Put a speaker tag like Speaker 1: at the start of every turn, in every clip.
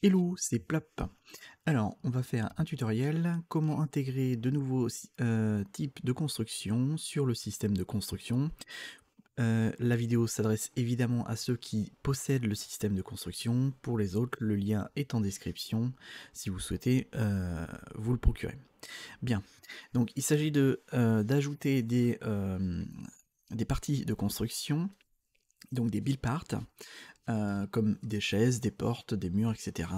Speaker 1: Hello, c'est Plop. Alors, on va faire un tutoriel, comment intégrer de nouveaux types de construction sur le système de construction. La vidéo s'adresse évidemment à ceux qui possèdent le système de construction. Pour les autres, le lien est en description si vous souhaitez vous le procurer. Bien, donc il s'agit d'ajouter des parties de construction, donc des build parts, comme des chaises, des portes, des murs, etc.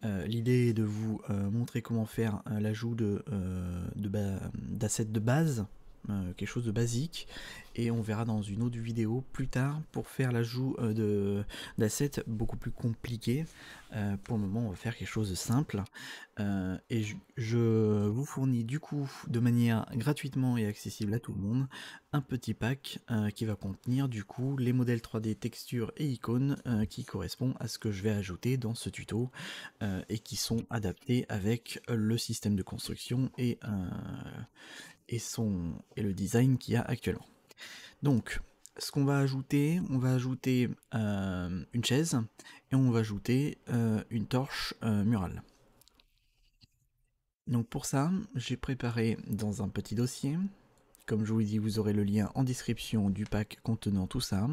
Speaker 1: L'idée est de vous montrer comment faire l'ajout d'assets de base, quelque chose de basique, et on verra dans une autre vidéo plus tard pour faire l'ajout d'assets beaucoup plus compliqués. Pour le moment, on va faire quelque chose de simple. Et je vous fournis du coup, de manière gratuitement et accessible à tout le monde, un petit pack qui va contenir du coup les modèles 3D, textures et icônes qui correspondent à ce que je vais ajouter dans ce tuto et qui sont adaptés avec le système de construction et le design qu'il y a actuellement. Donc, ce qu'on va ajouter, on va ajouter une chaise et on va ajouter une torche murale. Donc pour ça, j'ai préparé dans un petit dossier. Comme je vous l'ai dit, vous aurez le lien en description du pack contenant tout ça.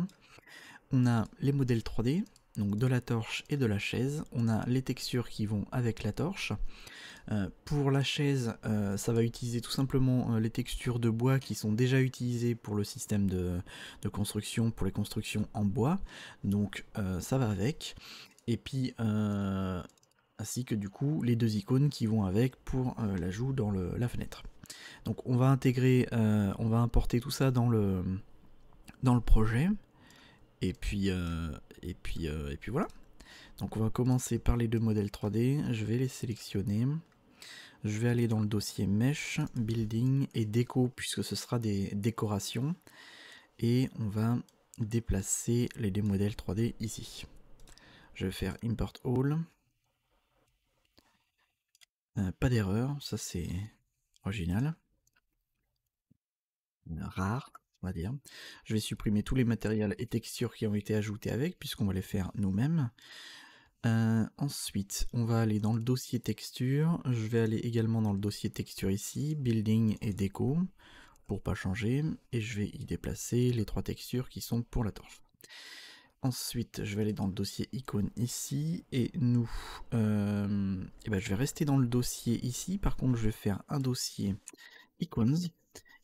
Speaker 1: On a les modèles 3D, donc de la torche et de la chaise. On a les textures qui vont avec la torche. Pour la chaise, ça va utiliser tout simplement les textures de bois qui sont déjà utilisées pour le système de construction, pour les constructions en bois. Donc ça va avec. Et puis ainsi que du coup les deux icônes qui vont avec pour l'ajout dans la fenêtre. Donc on va intégrer, on va importer tout ça dans le projet. Et puis voilà. Donc on va commencer par les deux modèles 3D. Je vais les sélectionner. Je vais aller dans le dossier Mesh, Building et Déco, puisque ce sera des décorations. Et on va déplacer les deux modèles 3D ici. Je vais faire Import All. Pas d'erreur, ça c'est original. Rare, on va dire. Je vais supprimer tous les matériels et textures qui ont été ajoutés avec, puisqu'on va les faire nous-mêmes. Ensuite, on va aller dans le dossier texture. Je vais aller également dans le dossier texture ici, building et déco, pour pas changer. Et je vais y déplacer les trois textures qui sont pour la torche. Ensuite, je vais aller dans le dossier icône ici. Et nous, je vais rester dans le dossier ici. Par contre, je vais faire un dossier icônes,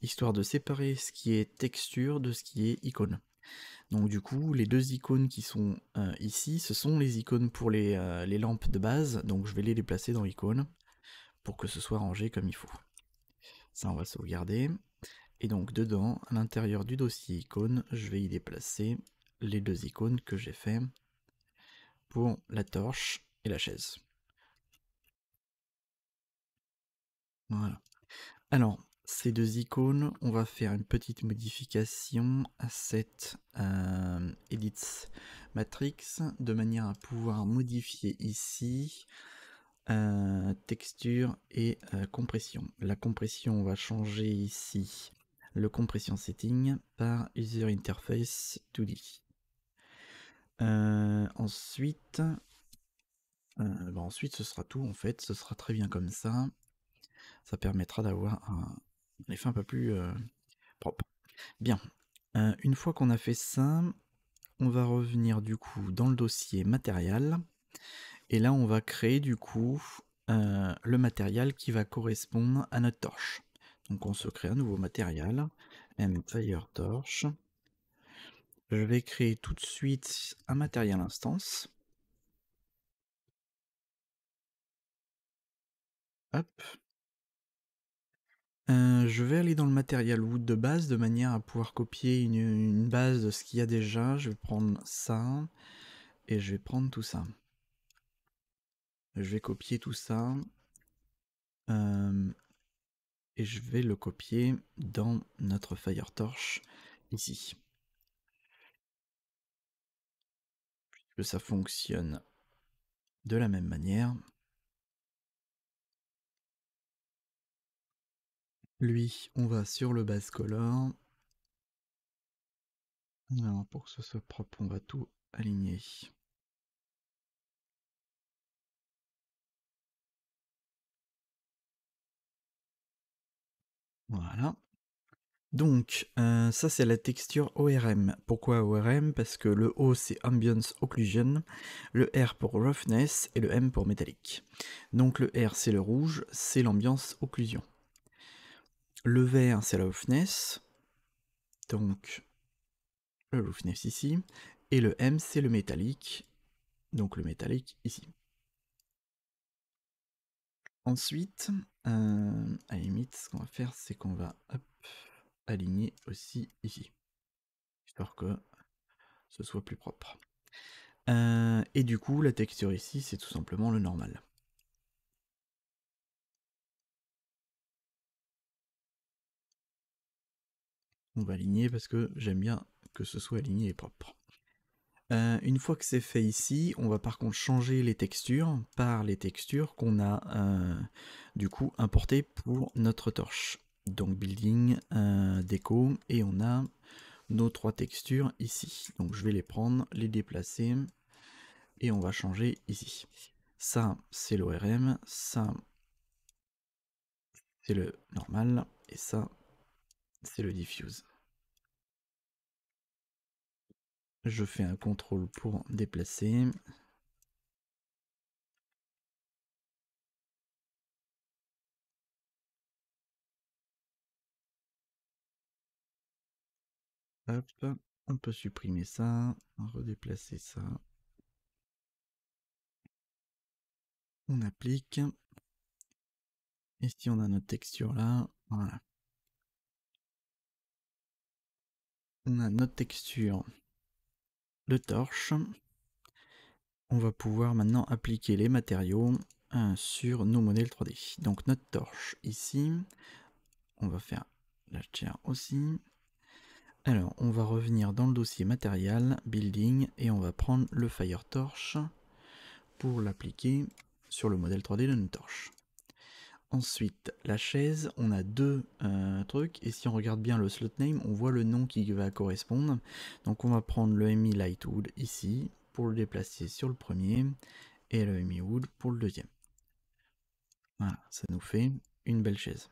Speaker 1: histoire de séparer ce qui est texture de ce qui est icône. Donc du coup, les deux icônes qui sont ici, ce sont les icônes pour les lampes de base, donc je vais les déplacer dans icônes pour que ce soit rangé comme il faut. Ça, on va sauvegarder. Et donc dedans, à l'intérieur du dossier icônes, je vais y déplacer les deux icônes que j'ai fait pour la torche et la chaise. Voilà. Alors, ces deux icônes, on va faire une petite modification à cette Edit Matrix de manière à pouvoir modifier ici texture et compression. La compression, on va changer ici le compression setting par User Interface 2D. Ensuite, ensuite, ce sera tout en fait, ce sera très bien comme ça. Ça permettra d'avoir un effet un peu plus propre. Bien, une fois qu'on a fait ça, on va revenir du coup dans le dossier matériel. Et là, on va créer du coup le matériel qui va correspondre à notre torche. Donc on se crée un nouveau matériel, Fire Torch. Je vais créer tout de suite un matériel instance. Hop. Je vais aller dans le matériel wood de base de manière à pouvoir copier une base de ce qu'il y a déjà. Je vais prendre ça et je vais prendre tout ça. Je vais copier tout ça et je vais le copier dans notre Fire Torch ici. Que ça fonctionne de la même manière. Lui, on va sur le base color. Alors, pour que ce soit propre, on va tout aligner. Voilà. Donc, ça c'est la texture ORM. Pourquoi ORM? Parce que le O c'est Ambience Occlusion, le R pour Roughness et le M pour Metallic. Donc le R c'est le rouge, c'est l'ambiance occlusion. Le vert c'est la Roughness, donc le Roughness ici. Et le M c'est le Metallic, donc le Metallic ici. Ensuite, à la limite, ce qu'on va faire c'est qu'on va aligner aussi ici, histoire que ce soit plus propre. Et du coup, la texture ici, c'est tout simplement le normal. On va aligner parce que j'aime bien que ce soit aligné et propre. Une fois que c'est fait ici, on va par contre changer les textures par les textures qu'on a du coup importées pour notre torche. Donc building, déco, et on a nos 3 textures ici. Donc je vais les prendre, les déplacer, et on va changer ici. Ça, c'est l'ORM, ça, c'est le normal, et ça, c'est le diffuse. Je fais un contrôle pour déplacer. Hop, on peut supprimer ça, redéplacer ça. On applique. Et si on a notre texture là, voilà. On a notre texture de torche. On va pouvoir maintenant appliquer les matériaux sur nos modèles 3D. Donc notre torche ici, on va faire la chair aussi. Alors on va revenir dans le dossier matériel, building, et on va prendre le fire torch pour l'appliquer sur le modèle 3D de notre torche. Ensuite, la chaise, on a 2 trucs, et si on regarde bien le slot name, on voit le nom qui va correspondre. Donc on va prendre le MI Lightwood ici, pour le déplacer sur le premier, et le MI Wood pour le deuxième. Voilà, ça nous fait une belle chaise.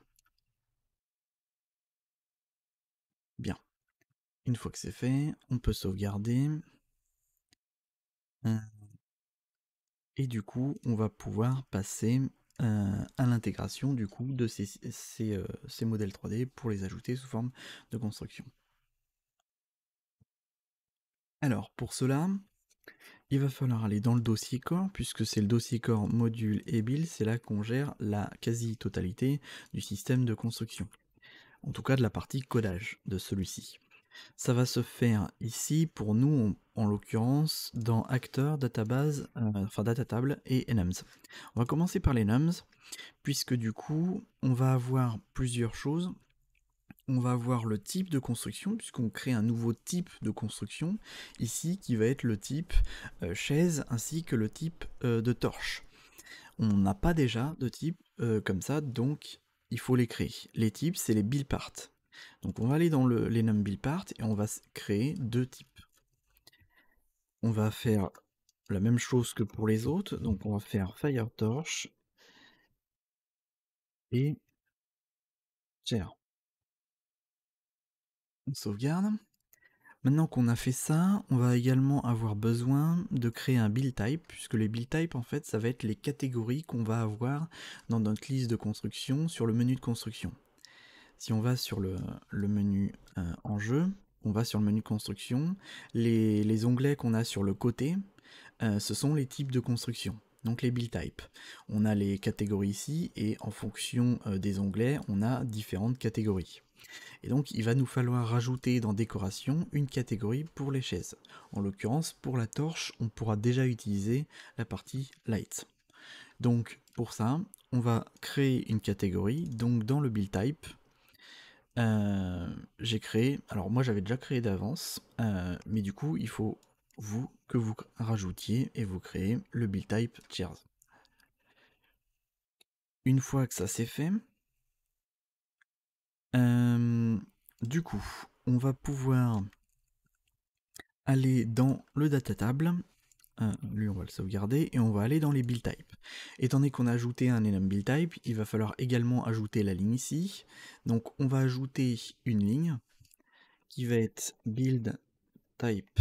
Speaker 1: Bien. Une fois que c'est fait, on peut sauvegarder. Et du coup, on va pouvoir passer à l'intégration du coup de ces modèles 3D pour les ajouter sous forme de construction. Alors pour cela, il va falloir aller dans le dossier core, puisque c'est le dossier core module et build, c'est là qu'on gère la quasi-totalité du système de construction. En tout cas de la partie codage de celui-ci. Ça va se faire ici pour nous, en l'occurrence, dans Acteur, Database, enfin Datatable et Enums. On va commencer par les Enums, puisque du coup, on va avoir plusieurs choses. On va avoir le type de construction, puisqu'on crée un nouveau type de construction, ici, qui va être le type chaise, ainsi que le type de torche. On n'a pas déjà de type comme ça, donc il faut les créer. Les types, c'est les build parts. Donc on va aller dans les num build parts et on va créer 2 types. On va faire la même chose que pour les autres, donc on va faire fire torch et chair. On sauvegarde. Maintenant qu'on a fait ça, on va également avoir besoin de créer un build type, puisque les build types, en fait, ça va être les catégories qu'on va avoir dans notre liste de construction sur le menu de construction. Si on va sur le menu en jeu, on va sur le menu construction, les onglets qu'on a sur le côté, ce sont les types de construction. Donc les build types. On a les catégories ici, et en fonction des onglets, on a différentes catégories. Et donc il va nous falloir rajouter dans décoration une catégorie pour les chaises. En l'occurrence, pour la torche, on pourra déjà utiliser la partie light. Donc pour ça, on va créer une catégorie. Donc dans le build type, j'ai créé, alors moi j'avais déjà créé d'avance, mais du coup il faut que vous rajoutiez et vous créez le build type chairs. Une fois que ça c'est fait, du coup on va pouvoir aller dans le data table lui on va le sauvegarder et on va aller dans les build types. Étant donné qu'on a ajouté un enum build type, il va falloir également ajouter la ligne ici. Donc on va ajouter une ligne qui va être build type,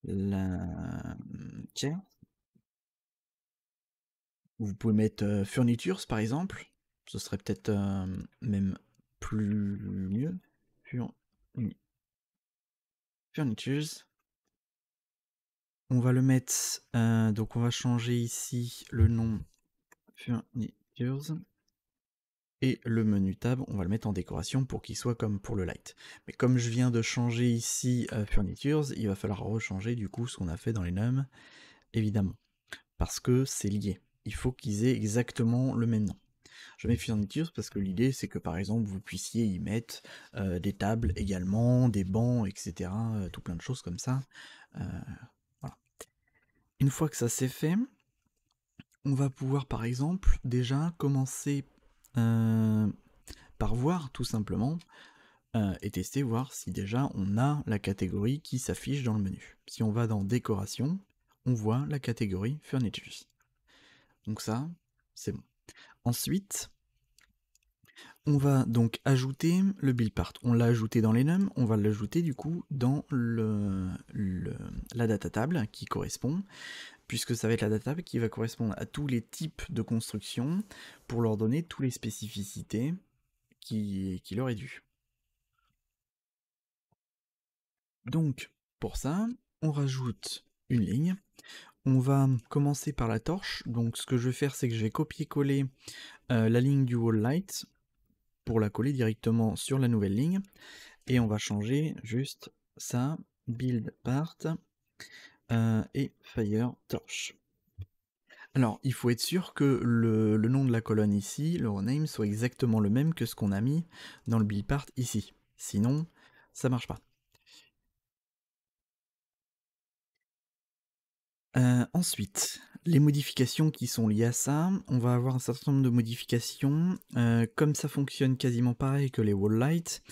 Speaker 1: la tiens. Vous pouvez mettre furnitures par exemple, ce serait peut-être même plus mieux. Furnitures. On va le mettre, donc on va changer ici le nom Furnitures. Et le menu tab, on va le mettre en décoration pour qu'il soit comme pour le light. Mais comme je viens de changer ici Furnitures, il va falloir rechanger du coup ce qu'on a fait dans les nums, évidemment. Parce que c'est lié. Il faut qu'ils aient exactement le même nom. Je mets Furnitures parce que l'idée c'est que par exemple vous puissiez y mettre des tables également, des bancs, etc. Tout plein de choses comme ça. Voilà. Une fois que ça c'est fait, on va pouvoir par exemple déjà commencer par voir tout simplement et tester, voir si déjà on a la catégorie qui s'affiche dans le menu. Si on va dans décoration, on voit la catégorie Furnitures. Donc ça, c'est bon. Ensuite, on va donc ajouter le build part. On l'a ajouté dans les nums, on va l'ajouter du coup dans la data table qui correspond, puisque ça va être la data table qui va correspondre à tous les types de construction pour leur donner toutes les spécificités qui leur est dû. Donc, pour ça, on rajoute une ligne. On va commencer par la torche. Donc, ce que je vais faire, c'est que je vais copier-coller la ligne du wall light pour la coller directement sur la nouvelle ligne. Et on va changer juste ça, build part et fire torch. Alors, il faut être sûr que le nom de la colonne ici, le rename, soit exactement le même que ce qu'on a mis dans le build part ici. Sinon, ça marche pas. Ensuite, les modifications qui sont liées à ça, on va avoir un certain nombre de modifications. Comme ça fonctionne quasiment pareil que les wall lights,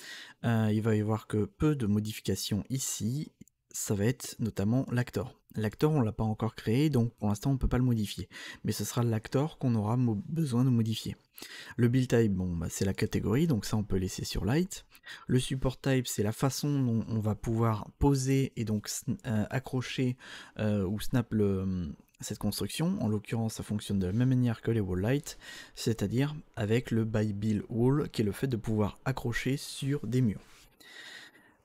Speaker 1: il va y avoir que peu de modifications ici. Ça va être notamment l'actor. L'actor, on l'a pas encore créé, donc pour l'instant on ne peut pas le modifier. Mais ce sera l'actor qu'on aura besoin de modifier. Le build type, bon, bah, c'est la catégorie, donc ça on peut laisser sur light. Le support type, c'est la façon dont on va pouvoir poser et donc accrocher ou snap cette construction. En l'occurrence, ça fonctionne de la même manière que les wall light, c'est-à-dire avec le by build wall, qui est le fait de pouvoir accrocher sur des murs.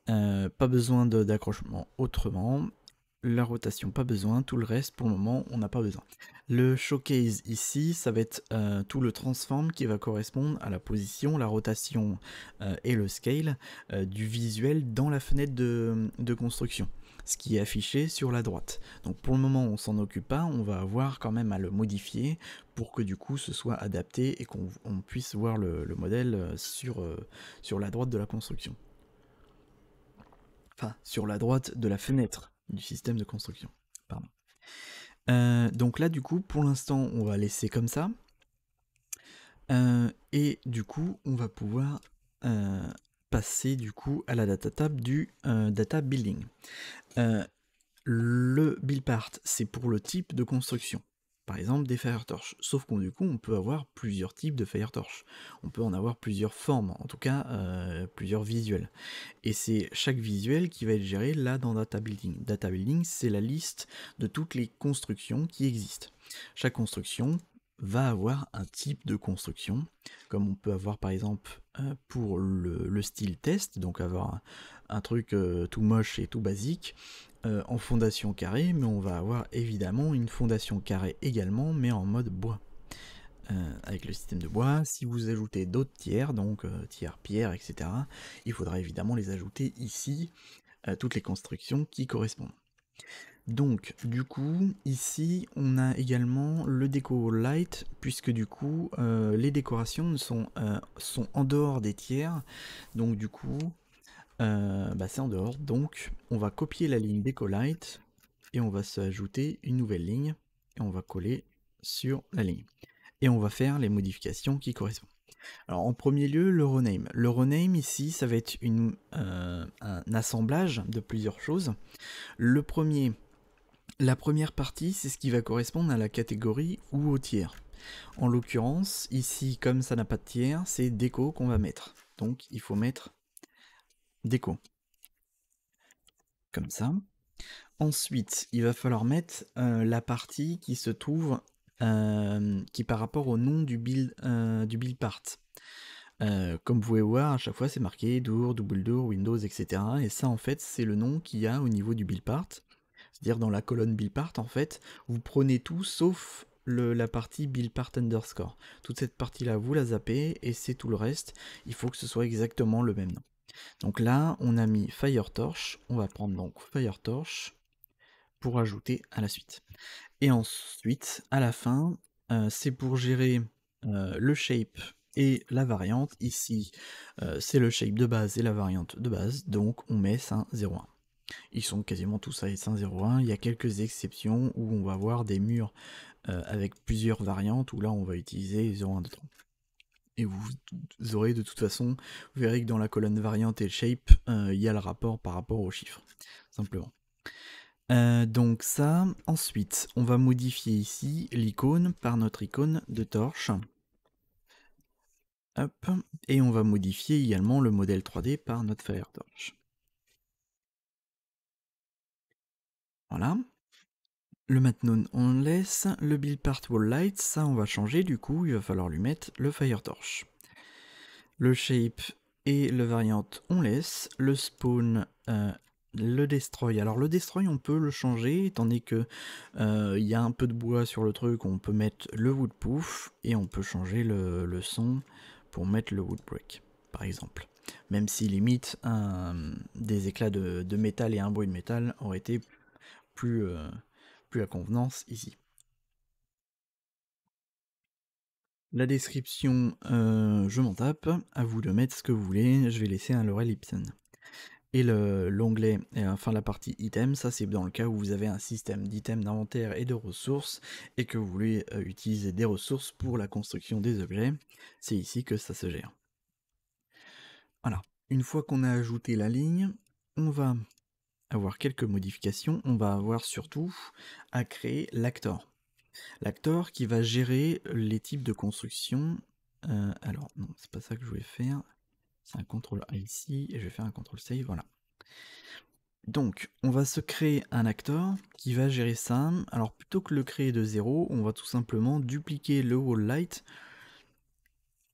Speaker 1: Pas besoin d'accrochement autrement. La rotation, pas besoin. Tout le reste, pour le moment, on n'a pas besoin. Le showcase ici, ça va être tout le transform qui va correspondre à la position, la rotation et le scale du visuel dans la fenêtre de construction, ce qui est affiché sur la droite. Donc pour le moment, on s'en occupe pas, on va avoir quand même à le modifier pour que du coup ce soit adapté et qu'on puisse voir le modèle sur la droite de la construction. Enfin, sur la droite de la fenêtre du système de construction. Pardon. Donc là, du coup, pour l'instant, on va laisser comme ça. Et du coup, on va pouvoir passer du coup à la data table du data building. Le build part, c'est pour le type de construction. Par exemple, des firetorches. Sauf qu'on du coup, on peut avoir plusieurs types de firetorches. On peut en avoir plusieurs formes, en tout cas plusieurs visuels. Et c'est chaque visuel qui va être géré là dans Data Building. Data Building, c'est la liste de toutes les constructions qui existent. Chaque construction va avoir un type de construction, comme on peut avoir par exemple pour le style test, donc avoir un truc tout moche et tout basique, en fondation carrée, mais on va avoir évidemment une fondation carrée également, mais en mode bois. Avec le système de bois, si vous ajoutez d'autres tiers, donc tiers pierre, etc., il faudra évidemment les ajouter ici, toutes les constructions qui correspondent. Donc, du coup, ici, on a également le déco light, puisque du coup, les décorations sont en dehors des tiers, donc du coup, c'est en dehors, donc on va copier la ligne déco light, et on va s'ajouter une nouvelle ligne, et on va coller sur la ligne. Et on va faire les modifications qui correspondent. Alors en premier lieu, le rename. Le rename ici, ça va être un assemblage de plusieurs choses. Le premier, la première partie, c'est ce qui va correspondre à la catégorie ou au tiers. En l'occurrence, ici, comme ça n'a pas de tiers, c'est déco qu'on va mettre. Donc il faut mettre déco. Comme ça. Ensuite, il va falloir mettre la partie qui se trouve, qui par rapport au nom du build part. Comme vous pouvez voir, à chaque fois c'est marqué Dour, Double Door, Windows, etc. Et ça en fait c'est le nom qu'il y a au niveau du build part. C'est-à-dire dans la colonne build part en fait, vous prenez tout sauf la partie build part underscore. Toute cette partie là vous la zappez et c'est tout le reste. Il faut que ce soit exactement le même nom. Donc là on a mis FireTorch, on va prendre donc FireTorch pour ajouter à la suite. Et ensuite, à la fin, c'est pour gérer le shape et la variante. Ici, c'est le shape de base et la variante de base, donc on met Sin01. Ils sont quasiment tous à Sin01. Il y a quelques exceptions où on va avoir des murs avec plusieurs variantes, où là on va utiliser 01, 2, 3. Et vous aurez de toute façon, vous verrez que dans la colonne variante et shape, il y a le rapport par rapport aux chiffres, simplement. Donc ça, ensuite, on va modifier ici l'icône par notre icône de torche. Hop, et on va modifier également le modèle 3D par notre FireTorch. Voilà. Le maintenant on laisse, le build part wall light, ça on va changer, du coup il va falloir lui mettre le FireTorch. Le shape et le variant on laisse, le spawn, le destroy. Alors le destroy on peut le changer étant donné que il y a un peu de bois sur le truc, on peut mettre le wood poof et on peut changer le son pour mettre le wood break par exemple. Même si limite des éclats de métal et un bruit de métal auraient été plus à convenance ici. La description, je m'en tape, à vous de mettre ce que vous voulez, je vais laisser un Laurel Ibsen. Et l'onglet, enfin la partie item, ça c'est dans le cas où vous avez un système d'items d'inventaire et de ressources et que vous voulez utiliser des ressources pour la construction des objets. C'est ici que ça se gère. Voilà, une fois qu'on a ajouté la ligne, on va avoir quelques modifications. On va avoir surtout à créer l'actor. L'actor qui va gérer les types de construction. Alors non, c'est pas ça que je voulais faire. C'est un CTRL A ici, et je vais faire un CTRL save, voilà. Donc, on va se créer un acteur qui va gérer ça. Alors, plutôt que le créer de zéro, on va tout simplement dupliquer le wall light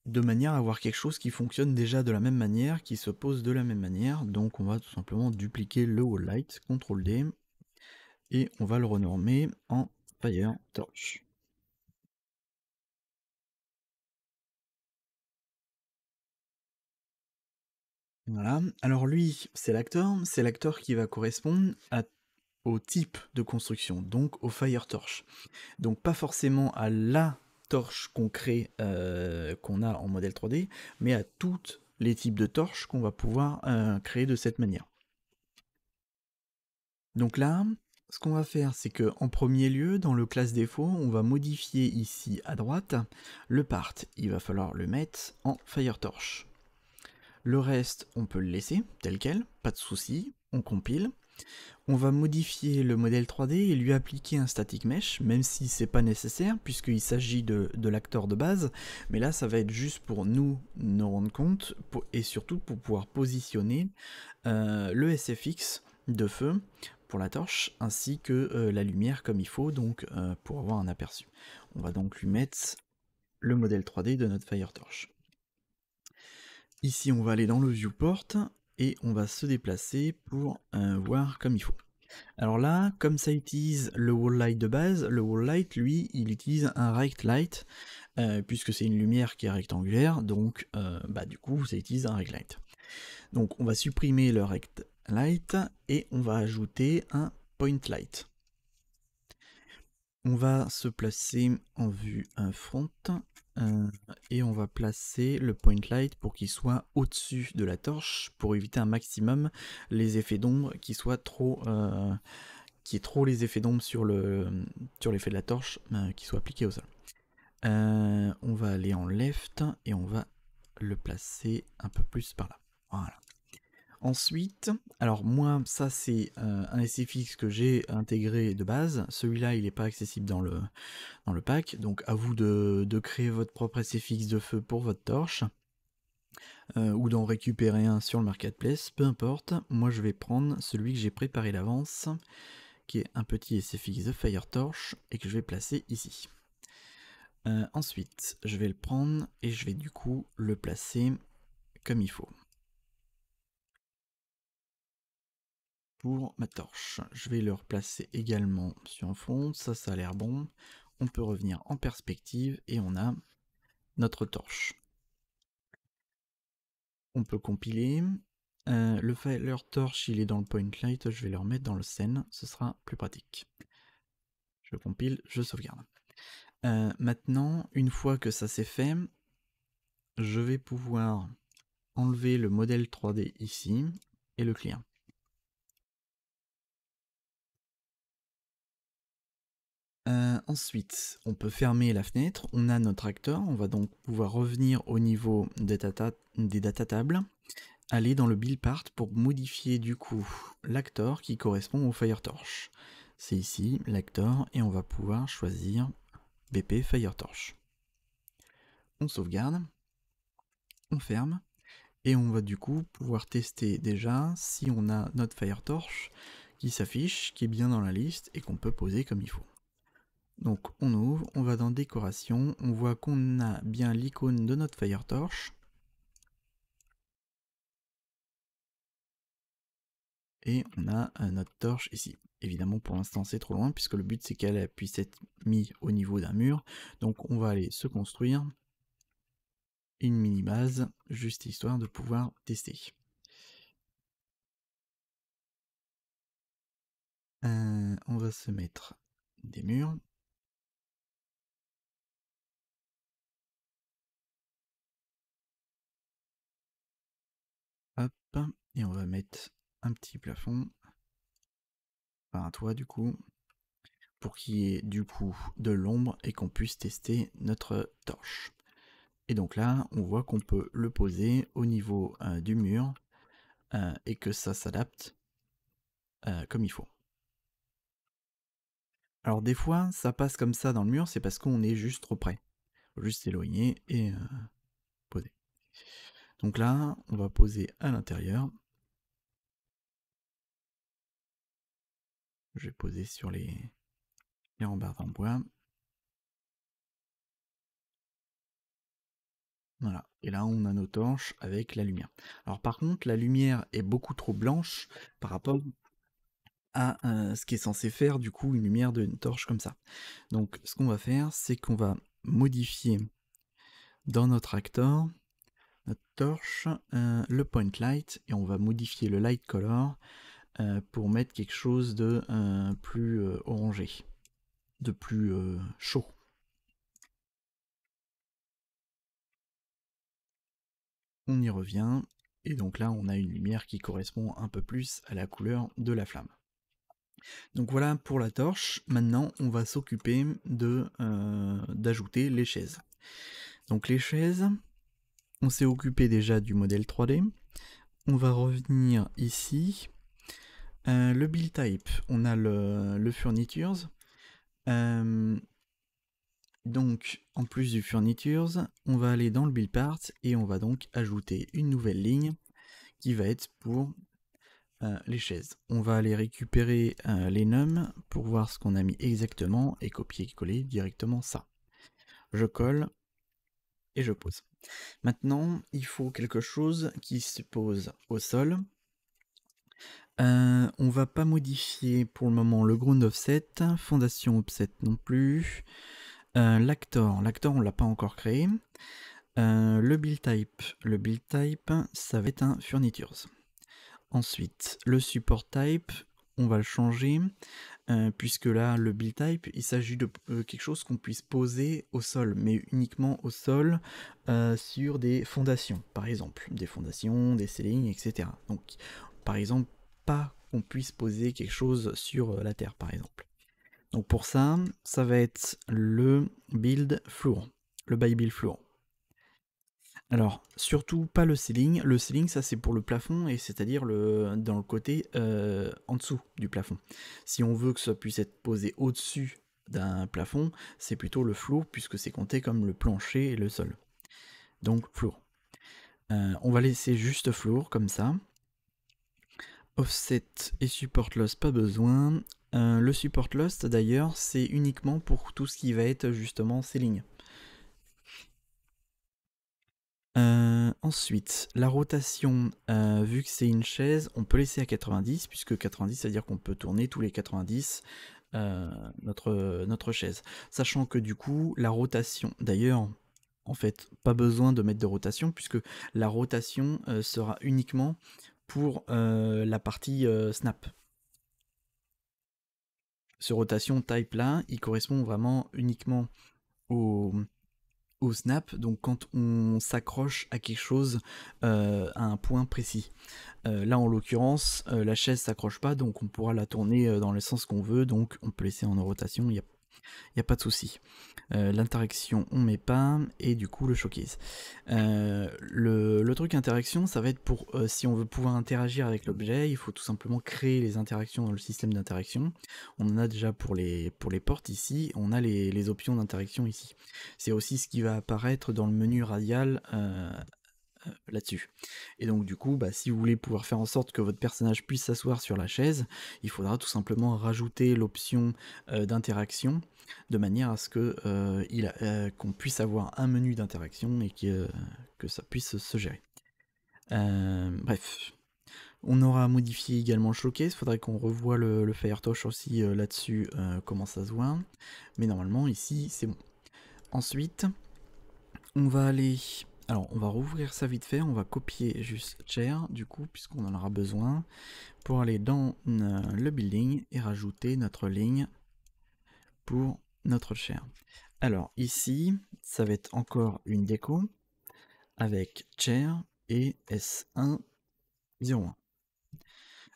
Speaker 1: de manière à avoir quelque chose qui fonctionne déjà de la même manière, qui se pose de la même manière. Donc, on va tout simplement dupliquer le wall light, CTRL D, et on va le renormer en FireTorch. Voilà, alors lui, c'est l'acteur qui va correspondre au type de construction, donc au FireTorch. Donc pas forcément à la torche qu'on crée, qu'on a en modèle 3D, mais à tous les types de torches qu'on va pouvoir créer de cette manière. Donc là, ce qu'on va faire, c'est que en premier lieu, dans le classe défaut, on va modifier ici à droite le part. Il va falloir le mettre en FireTorch. Le reste, on peut le laisser tel quel, pas de souci, on compile. On va modifier le modèle 3D et lui appliquer un static mesh, même si c'est pas nécessaire, puisqu'il s'agit de l'acteur de base, mais là ça va être juste pour nous rendre compte, et surtout pour pouvoir positionner le SFX de feu pour la torche, ainsi que la lumière comme il faut, donc pour avoir un aperçu. On va donc lui mettre le modèle 3D de notre FireTorch. Ici, on va aller dans le viewport et on va se déplacer pour voir comme il faut. Alors là, comme ça utilise le wall light de base, le wall light, lui, il utilise un right light, puisque c'est une lumière qui est rectangulaire, donc du coup, ça utilise un right light. Donc on va supprimer le rect light et on va ajouter un point light. On va se placer en vue front et on va placer le point light pour qu'il soit au-dessus de la torche pour éviter un maximum les effets d'ombre qui soient trop qui est trop les effets d'ombre sur l'effet de la torche qui soit appliqué au sol. On va aller en left et on va le placer un peu plus par là. Voilà. Ensuite, alors moi, ça c'est un SFX que j'ai intégré de base. Celui-là, il n'est pas accessible dans le pack, donc à vous de créer votre propre SFX de feu pour votre torche, ou d'en récupérer un sur le marketplace, peu importe. Moi, je vais prendre celui que j'ai préparé d'avance, qui est un petit SFX de Firetorch, et que je vais placer ici. Ensuite, je vais le prendre et je vais du coup le placer comme il faut. Pour ma torche, je vais le replacer également sur un fond, ça a l'air bon. On peut revenir en perspective et on a notre torche. On peut compiler. Le Fire Torch, il est dans le Point Light, je vais le remettre dans le Scene, ce sera plus pratique. Je compile, je sauvegarde. Maintenant, une fois que ça c'est fait, je vais pouvoir enlever le modèle 3D ici et le clear. Ensuite, on peut fermer la fenêtre, on a notre acteur, on va donc pouvoir revenir au niveau des data tables, aller dans le build part pour modifier du coup l'acteur qui correspond au Firetorch. C'est ici l'acteur et on va pouvoir choisir BP Firetorch. On sauvegarde, on ferme et on va du coup pouvoir tester déjà si on a notre Firetorch qui s'affiche, qui est bien dans la liste et qu'on peut poser comme il faut. Donc on ouvre, on va dans décoration, on voit qu'on a bien l'icône de notre Firetorch. Et on a notre torche ici. Évidemment pour l'instant c'est trop loin puisque le but c'est qu'elle puisse être mise au niveau d'un mur. Donc on va aller se construire une mini base juste histoire de pouvoir tester. On va se mettre des murs. Hop, et on va mettre un petit plafond, enfin un toit du coup, pour qu'il y ait du coup de l'ombre et qu'on puisse tester notre torche. Et donc là, on voit qu'on peut le poser au niveau du mur et que ça s'adapte comme il faut. Alors des fois, ça passe comme ça dans le mur, c'est parce qu'on est juste trop près. Faut juste s'éloigner et poser. Donc là, on va poser à l'intérieur. Je vais poser sur les rambardes en bois. Voilà. Et là, on a nos torches avec la lumière. Alors par contre, la lumière est beaucoup trop blanche par rapport à ce qui est censé faire du coup une lumière d'une torche comme ça. Donc ce qu'on va faire, c'est qu'on va modifier dans notre actor, notre torche, le point light, et on va modifier le light color pour mettre quelque chose de plus orangé, de plus chaud. On y revient, et donc là on a une lumière qui correspond un peu plus à la couleur de la flamme. Donc voilà pour la torche. Maintenant on va s'occuper d'ajouter les chaises. Donc les chaises, on s'est occupé déjà du modèle 3D. On va revenir ici. Le build type, on a le furnitures. Donc, en plus du furnitures, on va aller dans le build part et on va donc ajouter une nouvelle ligne qui va être pour les chaises. On va aller récupérer les nums pour voir ce qu'on a mis exactement et copier-coller directement ça. Je colle et je pose. Maintenant, il faut quelque chose qui se pose au sol. On va pas modifier pour le moment le ground offset, fondation offset non plus. L'actor on l'a pas encore créé. Le build type, ça va être un furnitures. Ensuite, le support type, on va le changer, puisque là, le build type, il s'agit de quelque chose qu'on puisse poser au sol, mais uniquement au sol, sur des fondations, par exemple, des fondations, des ceilings, etc. Donc, par exemple, pas qu'on puisse poser quelque chose sur la terre, par exemple. Donc pour ça, ça va être le build floor, le by build floor. Alors, surtout pas le ceiling. Le ceiling, ça c'est pour le plafond, et c'est-à-dire dans le côté en dessous du plafond. Si on veut que ça puisse être posé au-dessus d'un plafond, c'est plutôt le floor, puisque c'est compté comme le plancher et le sol. Donc, floor. On va laisser juste floor, comme ça. Offset et support loss, pas besoin. Le support loss, d'ailleurs, c'est uniquement pour tout ce qui va être justement ceiling. Ensuite, la rotation, vu que c'est une chaise, on peut laisser à 90, puisque 90, c'est-à-dire qu'on peut tourner tous les 90 notre chaise. Sachant que du coup, la rotation, d'ailleurs, en fait, pas besoin de mettre de rotation, puisque la rotation sera uniquement pour la partie snap. Ce rotation type là, il correspond vraiment uniquement au, au snap, donc quand on s'accroche à quelque chose, à un point précis. Là en l'occurrence, la chaise s'accroche pas, donc on pourra la tourner dans le sens qu'on veut, donc on peut laisser en rotation, il n'y a pas de souci. L'interaction on met pas, et du coup le showcase. Le truc interaction, ça va être pour si on veut pouvoir interagir avec l'objet, il faut tout simplement créer les interactions dans le système d'interaction. On en a déjà pour les portes ici, on a les options d'interaction ici. C'est aussi ce qui va apparaître dans le menu radial là-dessus. Et donc du coup, si vous voulez pouvoir faire en sorte que votre personnage puisse s'asseoir sur la chaise, il faudra tout simplement rajouter l'option d'interaction, de manière à ce que qu'on puisse avoir un menu d'interaction et que ça puisse se gérer. Bref. On aura modifié également le showcase, faudrait qu'on revoie le Firetosh aussi là-dessus, comment ça se voit. Mais normalement ici c'est bon. Ensuite, on va aller... Alors, on va rouvrir ça vite fait, on va copier juste chair, du coup, puisqu'on en aura besoin, pour aller dans le building et rajouter notre ligne pour notre chair. Alors, ici, ça va être encore une déco, avec chair et S101.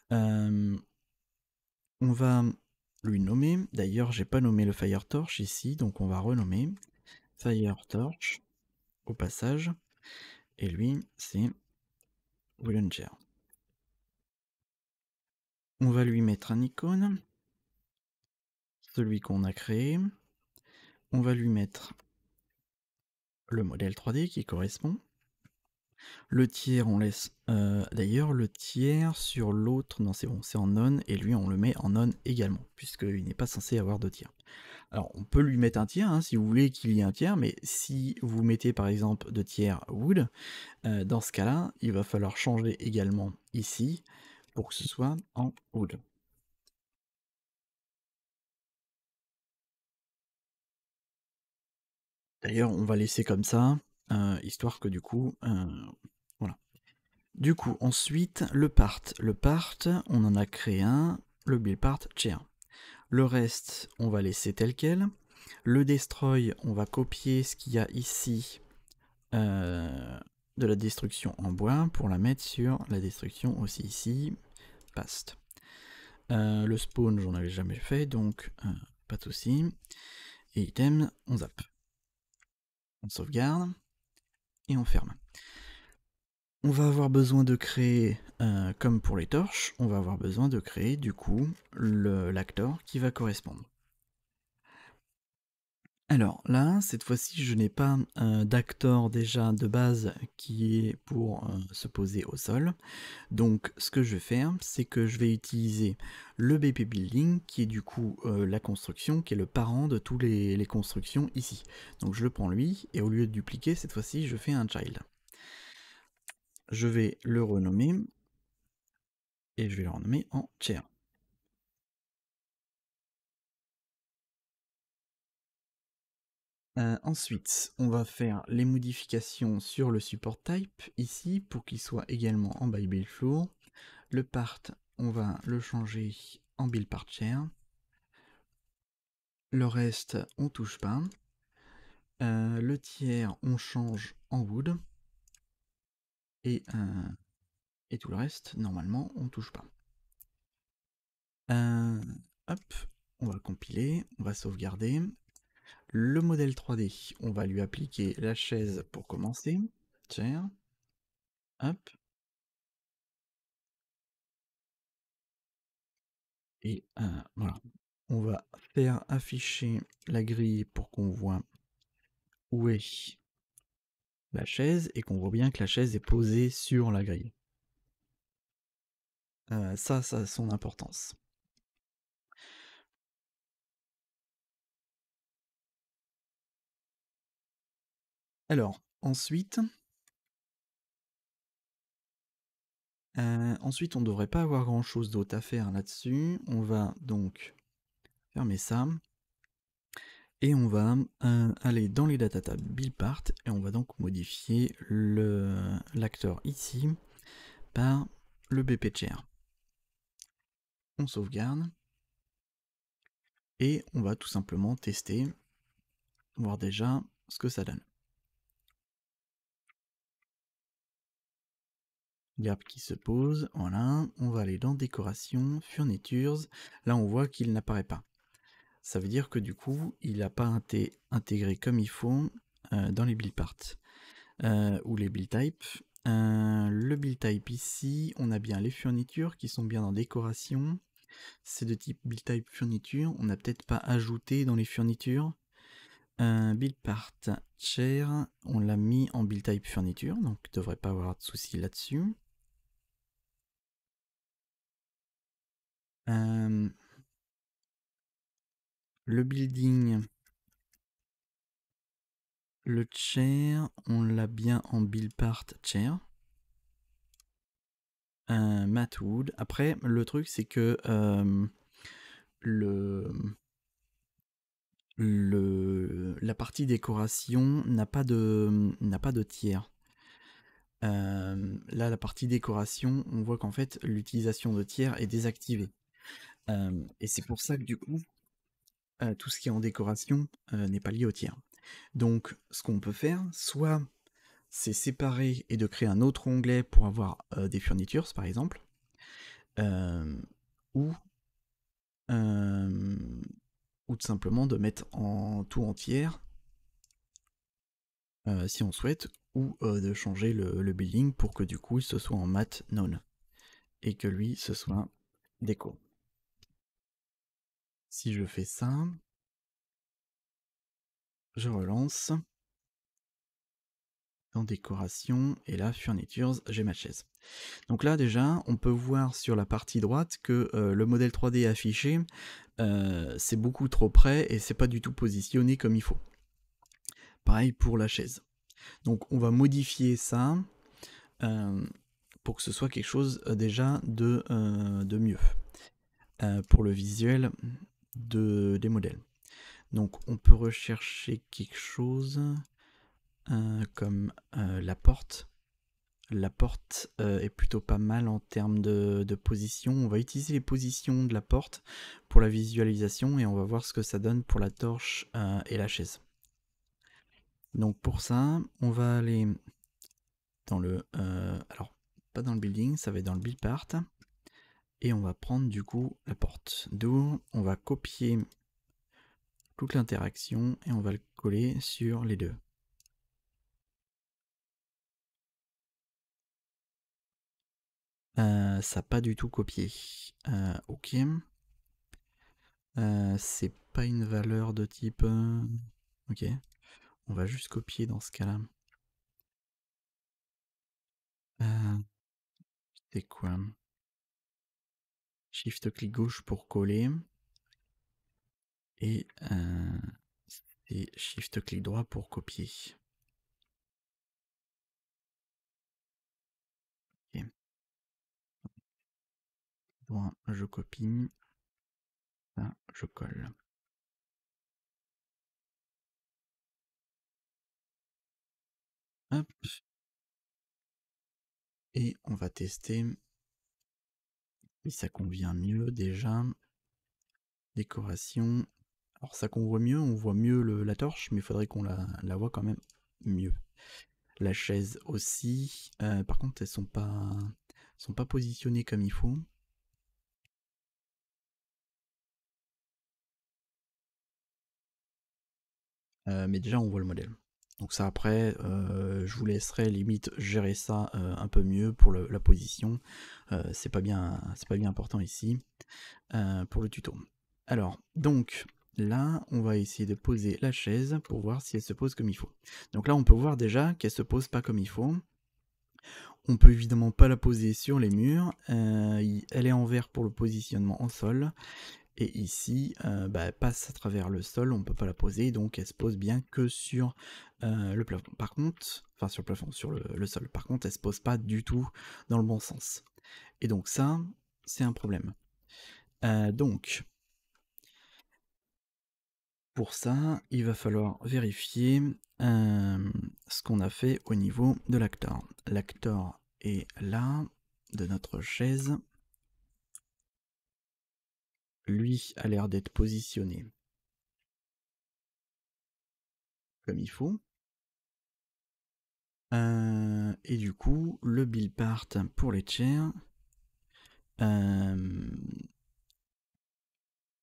Speaker 1: On va lui nommer, d'ailleurs, j'ai pas nommé le Firetorch ici, donc on va renommer Firetorch au passage, et lui, c'est Wooden Chair. On va lui mettre un icône, celui qu'on a créé. On va lui mettre le modèle 3D qui correspond. Le tiers, on laisse... D'ailleurs, le tiers sur l'autre, non c'est bon, c'est en on, et lui on le met en on également, puisqu'il n'est pas censé avoir de tiers. Alors on peut lui mettre un tiers, hein, si vous voulez qu'il y ait un tiers, mais si vous mettez par exemple de tiers wood, dans ce cas-là, il va falloir changer également ici, pour que ce soit en wood. D'ailleurs, on va laisser comme ça, histoire que du coup, voilà. Du coup, ensuite, le part. Le part, on en a créé un, le build part chair. Le reste, on va laisser tel quel. Le destroy, on va copier ce qu'il y a ici de la destruction en bois pour la mettre sur la destruction aussi ici. Past. Le spawn, j'en avais jamais fait, donc pas de souci. Et item, on zappe. On sauvegarde et on ferme. On va avoir besoin de créer, comme pour les torches, on va avoir besoin de créer du coup l'actor qui va correspondre. Alors là, cette fois-ci, je n'ai pas d'actor déjà de base qui est pour se poser au sol. Donc ce que je vais faire, c'est que je vais utiliser le BP Building, qui est du coup la construction, qui est le parent de toutes les constructions ici. Donc je le prends lui, et au lieu de dupliquer, cette fois-ci, je fais un child. Je vais le renommer, et je vais le renommer en chair. Ensuite, on va faire les modifications sur le support type ici pour qu'il soit également en by build floor. Le part, on va le changer en build part chair. Le reste, on touche pas. Le tiers, on change en wood. Et tout le reste, normalement, on touche pas. Hop, on va compiler, on va sauvegarder. Le modèle 3D, on va lui appliquer la chaise pour commencer. chair. Hop. Et voilà. On va faire afficher la grille pour qu'on voit où est la chaise et qu'on voit bien que la chaise est posée sur la grille. Ça a son importance. Alors, ensuite, on ne devrait pas avoir grand chose d'autre à faire là-dessus. On va donc fermer ça. Et on va aller dans les data tabs buildPart et on va donc modifier l'acteur ici par le BP chair. On sauvegarde et on va tout simplement tester, voir déjà ce que ça donne. L'herbe qui se pose, voilà. On va aller dans décoration, furnitures. Là on voit qu'il n'apparaît pas. Ça veut dire que du coup il n'a pas été intégré comme il faut dans les buildPart ou les build types. Le build type ici, on a bien les fournitures qui sont bien en décoration. C'est de type build type fourniture. On n'a peut-être pas ajouté dans les fournitures. Build part chair, on l'a mis en build type fourniture, donc il ne devrait pas avoir de soucis là-dessus. Le building, le chair, on l'a bien en build part chair. Matte wood. Après, le truc c'est que la partie décoration n'a pas de tiers. Là, la partie décoration, on voit qu'en fait, l'utilisation de tiers est désactivée. Et c'est pour ça que du coup, tout ce qui est en décoration n'est pas lié au tiers. Donc, ce qu'on peut faire, soit c'est séparer et de créer un autre onglet pour avoir des fournitures, par exemple, ou tout simplement de mettre tout en tiers, si on souhaite, ou de changer le building pour que du coup, ce soit en matte none, et que lui, ce soit déco. Si je fais ça, je relance. Dans décoration, et là, furnitures, j'ai ma chaise. Donc là, déjà, on peut voir sur la partie droite que le modèle 3D affiché, c'est beaucoup trop près et c'est pas du tout positionné comme il faut. Pareil pour la chaise. Donc on va modifier ça pour que ce soit quelque chose déjà de mieux pour le visuel des modèles. Donc on peut rechercher quelque chose comme la porte. La porte est plutôt pas mal en termes de position. On va utiliser les positions de la porte pour la visualisation et on va voir ce que ça donne pour la torche et la chaise. Donc pour ça, on va aller dans le... alors, pas dans le building, ça va être dans le build part. Et on va prendre du coup la porte. D'où on va copier toute l'interaction et on va le coller sur les deux. Ça n'a pas du tout copié. Ok. C'est pas une valeur de type... Ok. On va juste copier dans ce cas-là. C'est quoi? Shift clic gauche pour coller. Et Shift clic droit pour copier. Ok. Droit, je copie. Ça, je colle. Hop. Et on va tester si ça convient mieux déjà. Décoration. Alors ça qu'on voit mieux, on voit mieux la torche, mais il faudrait qu'on la voit quand même mieux. La chaise aussi. Par contre, elles sont pas positionnées comme il faut. Mais déjà, on voit le modèle. Donc ça après, je vous laisserai limite gérer ça un peu mieux pour la position. C'est pas bien important ici pour le tuto. Alors, donc là, on va essayer de poser la chaise pour voir si elle se pose comme il faut. Donc là, on peut voir déjà qu'elle se pose pas comme il faut. On peut évidemment pas la poser sur les murs. Elle est en vert pour le positionnement en sol. Et ici, elle passe à travers le sol, on ne peut pas la poser, donc elle se pose bien que sur le plafond. Par contre, enfin sur le plafond, sur le sol. Par contre, elle se pose pas du tout dans le bon sens. Et donc ça, c'est un problème. Donc, pour ça, il va falloir vérifier ce qu'on a fait au niveau de l'acteur. L'acteur est là, de notre chaise. Lui a l'air d'être positionné comme il faut. Et du coup, le build part pour les chairs.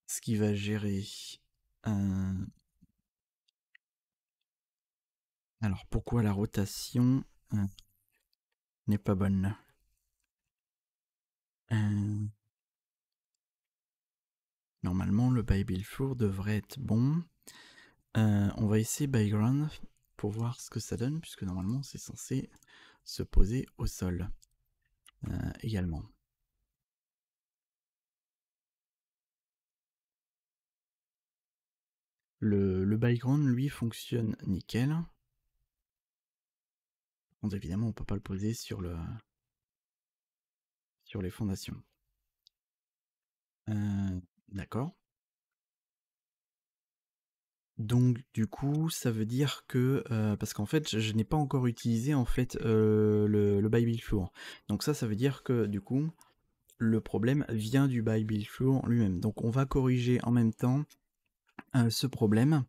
Speaker 1: Ce qui va gérer. Alors pourquoi la rotation n'est pas bonne? Normalement, le by build floor devrait être bon. On va essayer by ground pour voir ce que ça donne, puisque normalement c'est censé se poser au sol également. Le by ground, lui, fonctionne nickel. Donc évidemment, on peut pas le poser sur les fondations. D'accord. Donc du coup, ça veut dire que parce qu'en fait, je n'ai pas encore utilisé en fait le by build floor. Donc ça veut dire que du coup, le problème vient du by build floor lui-même. Donc on va corriger en même temps ce problème.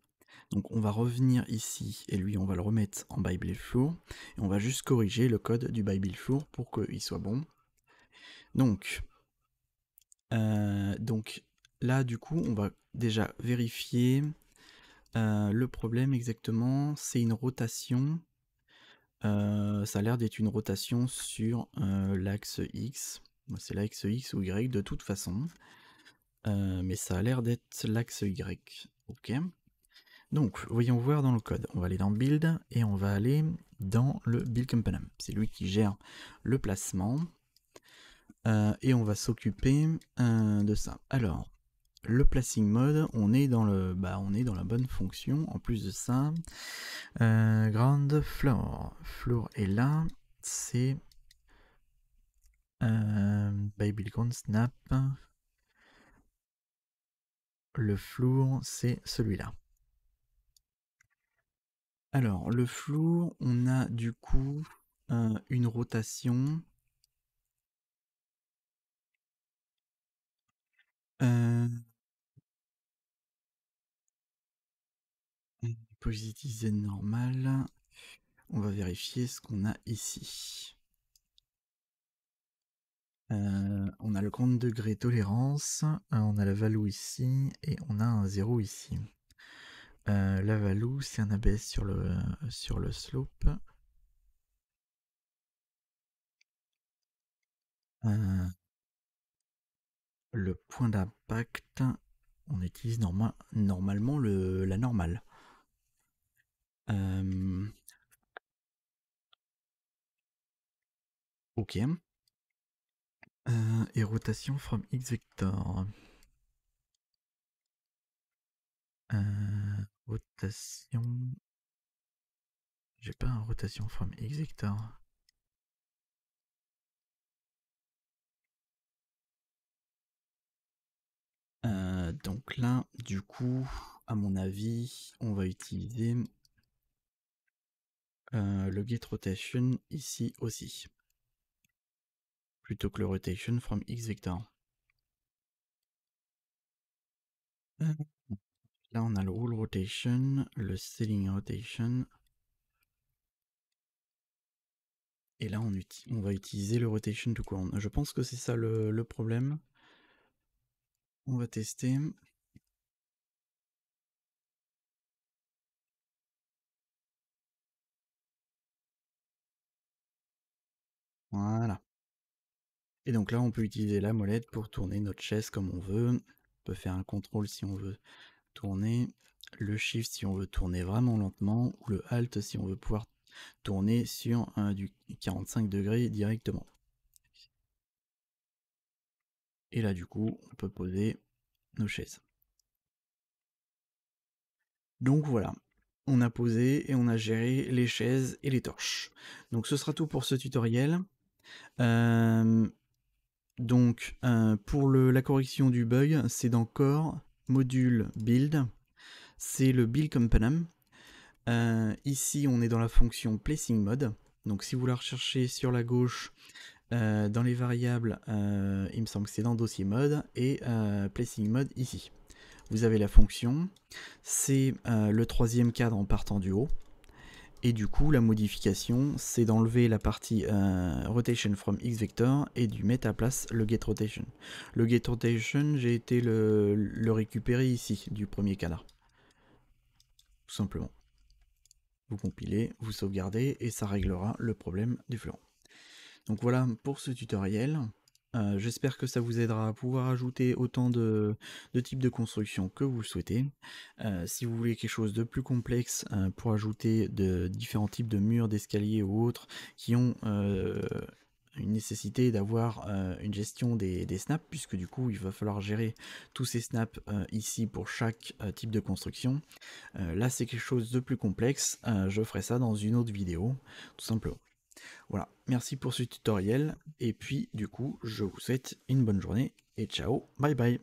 Speaker 1: Donc on va revenir ici et lui on va le remettre en by build floor et on va juste corriger le code du by build floor pour qu'il soit bon. Donc là du coup, on va déjà vérifier. Le problème exactement, c'est une rotation. Ça a l'air d'être une rotation sur l'axe X. C'est l'axe X ou Y de toute façon. Mais ça a l'air d'être l'axe Y. Ok. Donc, voyons voir dans le code. On va aller dans Build et on va aller dans le Build Component. C'est lui qui gère le placement. Et on va s'occuper de ça. Alors, le placing mode, on est dans la bonne fonction. En plus de ça, ground floor. Floor est là. C'est by build ground snap. Le floor, c'est celui-là. Alors, le floor, on a du coup une rotation. Positive Z normal. On va vérifier ce qu'on a ici. On a le compte degré tolérance, on a la value ici et on a un 0 ici. La value, c'est un ABS sur le slope. Le point d'impact, on utilise normalement la normale. Ok. Et rotation from X vector. Rotation. J'ai pas un rotation from X vector. Donc là, du coup, à mon avis, on va utiliser le get rotation ici aussi, plutôt que le rotation from X vector. Là, on a le rule rotation, le ceiling rotation. Et là, on va utiliser le rotation tout court. Je pense que c'est ça le problème. On va tester. Voilà. Et donc là, on peut utiliser la molette pour tourner notre chaise comme on veut. On peut faire un contrôle si on veut tourner, le shift si on veut tourner vraiment lentement, ou le alt si on veut pouvoir tourner sur du 45 degrés directement. Et là, du coup, on peut poser nos chaises. Donc voilà, on a posé et on a géré les chaises et les torches. Donc ce sera tout pour ce tutoriel. Pour la correction du bug, c'est dans Core, Module, Build. C'est le Build Component. Ici, on est dans la fonction Placing Mode. Donc si vous la recherchez sur la gauche, dans les variables, il me semble que c'est dans Dossier Mode, et Placing Mode ici. Vous avez la fonction, c'est le troisième cadre en partant du haut. Et du coup, la modification, c'est d'enlever la partie rotation from x vector et de mettre à place le get rotation. Le get rotation, j'ai été le récupérer ici, du premier cadre. Tout simplement. Vous compilez, vous sauvegardez, et ça réglera le problème du flanc. Donc voilà pour ce tutoriel. J'espère que ça vous aidera à pouvoir ajouter autant de types de construction que vous le souhaitez. Si vous voulez quelque chose de plus complexe pour ajouter de différents types de murs, d'escaliers ou autres qui ont une nécessité d'avoir une gestion des snaps, puisque du coup il va falloir gérer tous ces snaps ici pour chaque type de construction. Là c'est quelque chose de plus complexe, je ferai ça dans une autre vidéo, tout simplement. Voilà, merci pour ce tutoriel, et puis du coup, je vous souhaite une bonne journée, et ciao, bye bye.